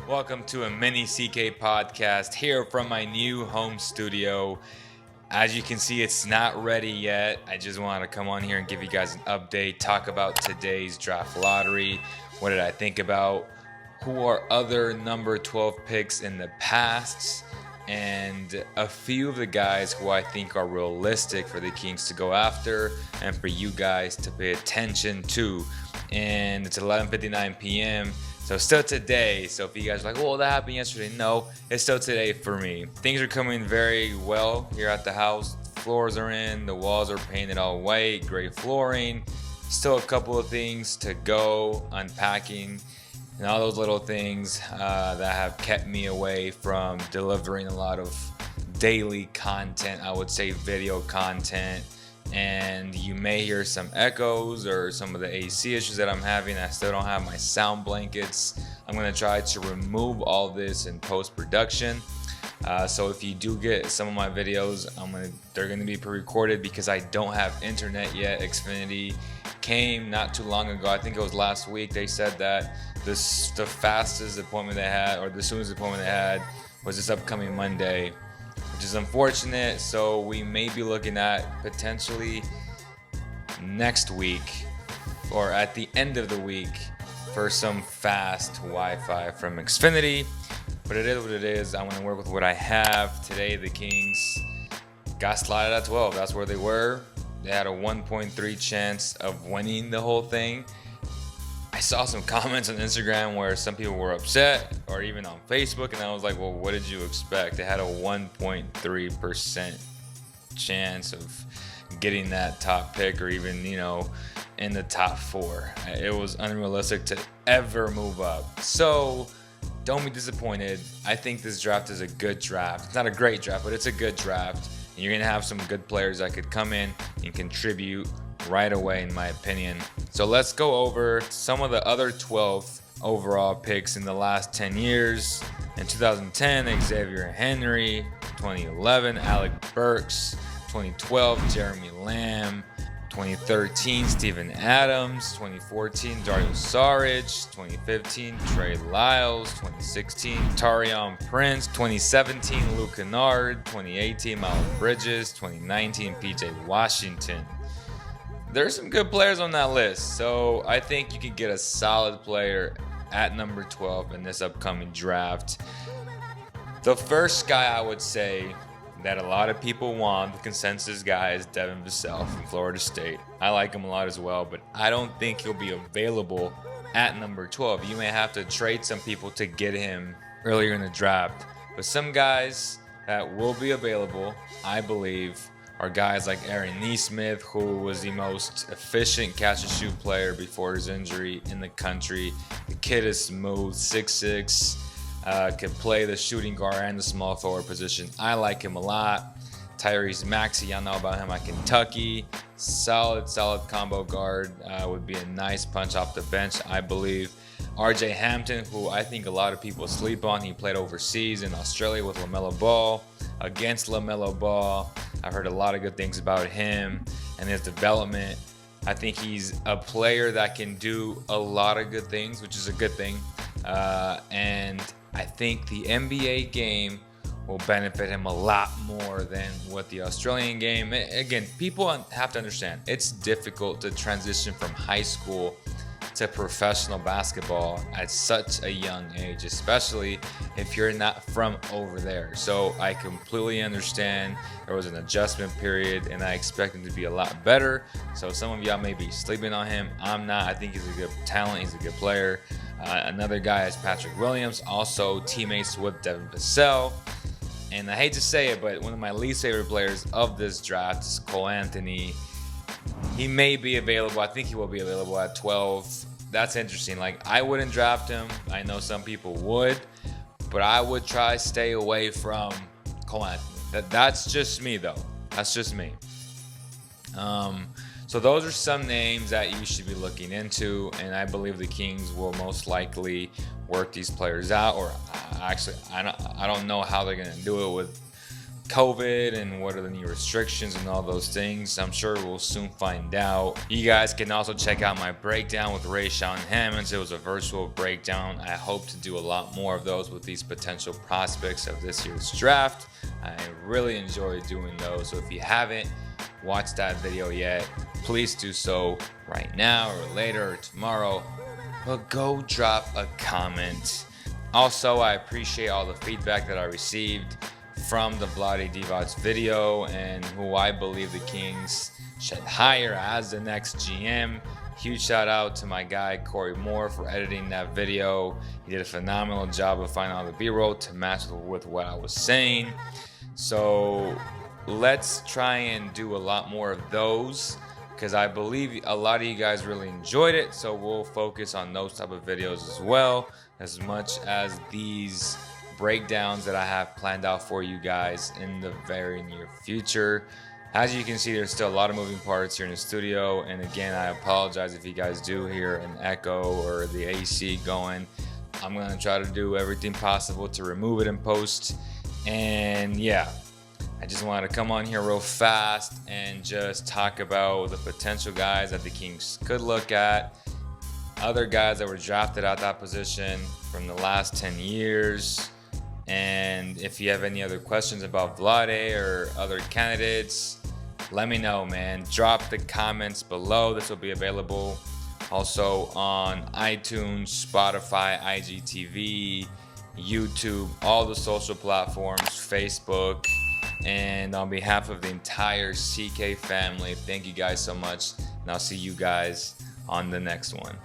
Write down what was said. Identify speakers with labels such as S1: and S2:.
S1: Welcome to a mini CK podcast here from my new home studio. As you can see, it's not ready yet. I just wanted to come on here and give you guys an update, talk about today's draft lottery. What did I think about? Who are other number 12 picks in the past? And a few of the guys who I think are realistic for the Kings to go after and for you guys to pay attention to. And it's 11:59 p.m. So still today. So if you guys are like, well, that happened yesterday. No, it's still today for me. Things are coming very well here at the house. Floors are in, the walls are painted all white, gray flooring. Still a couple of things to go, unpacking, and all those little things that have kept me away from delivering a lot of daily content, I would say video content. And you may hear some echoes or some of the AC issues that I'm having. I still don't have my sound blankets. I'm going to try to remove all this in post-production. So if you do get some of my videos, they're going to be pre-recorded because I don't have internet yet. Xfinity came not too long ago. I think it was last week. They said that the fastest appointment they had, or the soonest appointment they had, was this upcoming Monday, which is unfortunate. So we may be looking at potentially next week or at the end of the week for some fast Wi-Fi from Xfinity. But it is what it is. I'm going to work with what I have. Today the Kings got slotted at 12. That's where they were. They had a 1.3 chance of winning the whole thing. I saw some comments on Instagram where some people were upset, or even on Facebook, and I was like, well, what did you expect? They had a 1.3% chance of getting that top pick, or even, in the top 4. It was unrealistic to ever move up. So don't be disappointed. I think this draft is a good draft. It's not a great draft, but it's a good draft. And you're going to have some good players that could come in and contribute right away, in my opinion. So let's go over some of the other 12 overall picks in the last 10 years. In 2010, Xavier Henry. 2011, Alec Burks. 2012, Jeremy Lamb. 2013, Steven Adams. 2014, Dario Saric. 2015, Trey Lyles. 2016, Taurean Prince. 2017, Luke Kennard. 2018, Miles Bridges. 2019, PJ Washington. There's some good players on that list, so I think you can get a solid player at number 12 in this upcoming draft. The first guy I would say that a lot of people want, the consensus guy, is Devin Vassell from Florida State. I like him a lot as well, but I don't think he'll be available at number 12. You may have to trade some people to get him earlier in the draft, but some guys that will be available, I believe, are guys like Aaron Nesmith, who was the most efficient catch-and-shoot player before his injury in the country. The kid is smooth, 6'6", can play the shooting guard and the small forward position. I like him a lot. Tyrese Maxey, y'all know about him at Kentucky. Solid combo guard. Would be a nice punch off the bench, I believe. RJ Hampton, who I think a lot of people sleep on. He played overseas in Australia with LaMelo Ball, against LaMelo Ball. I've heard a lot of good things about him and his development. I think he's a player that can do a lot of good things, which is a good thing. And I think the NBA game will benefit him a lot more than what the Australian game. Again, people have to understand, it's difficult to transition from high school to professional basketball at such a young age, especially if you're not from over there. So I completely understand there was an adjustment period, and I expect him to be a lot better. So some of y'all may be sleeping on him. I'm not. I think he's a good talent. He's a good player. Another guy is Patrick Williams, also teammates with Devin Vassell. And I hate to say it, but one of my least favorite players of this draft is Cole Anthony. He may be available. I think he will be available at 12. That's interesting. I wouldn't draft him. I know some people would, but I would try stay away from Cole Anthony. That's just me, though. That's just me. So those are some names that you should be looking into, and I believe the Kings will most likely work these players out. Or actually, I don't know how they're going to do it with COVID and what are the new restrictions and all those things. I'm sure we'll soon find out. You guys can also check out my breakdown with Rayshawn Hammonds. It was a virtual breakdown. I hope to do a lot more of those with these potential prospects of this year's draft. I really enjoy doing those. So if you haven't watched that video yet, please do so right now or later or tomorrow. But go drop a comment. Also, I appreciate all the feedback that I received from the Vlade Divac's video and who I believe the Kings should hire as the next GM. Huge shout out to my guy Corey Moore for editing that video. He did a phenomenal job of finding all the B-roll to match with what I was saying. So let's try and do a lot more of those, because I believe a lot of you guys really enjoyed it. So we'll focus on those type of videos as well, as much as these breakdowns that I have planned out for you guys in the very near future. As you can see, there's still a lot of moving parts here in the studio, and again, I apologize if you guys do hear an echo or the AC going. I'm gonna try to do everything possible to remove it in post. And yeah, I just wanted to come on here real fast and just talk about the potential guys that the Kings could look at, other guys that were drafted at that position from the last 10 years. And if you have any other questions about Vlade or other candidates, let me know, man. Drop the comments below. This will be available also on iTunes, Spotify, IGTV, YouTube, all the social platforms, Facebook. And on behalf of the entire CK family, thank you guys so much. And I'll see you guys on the next one.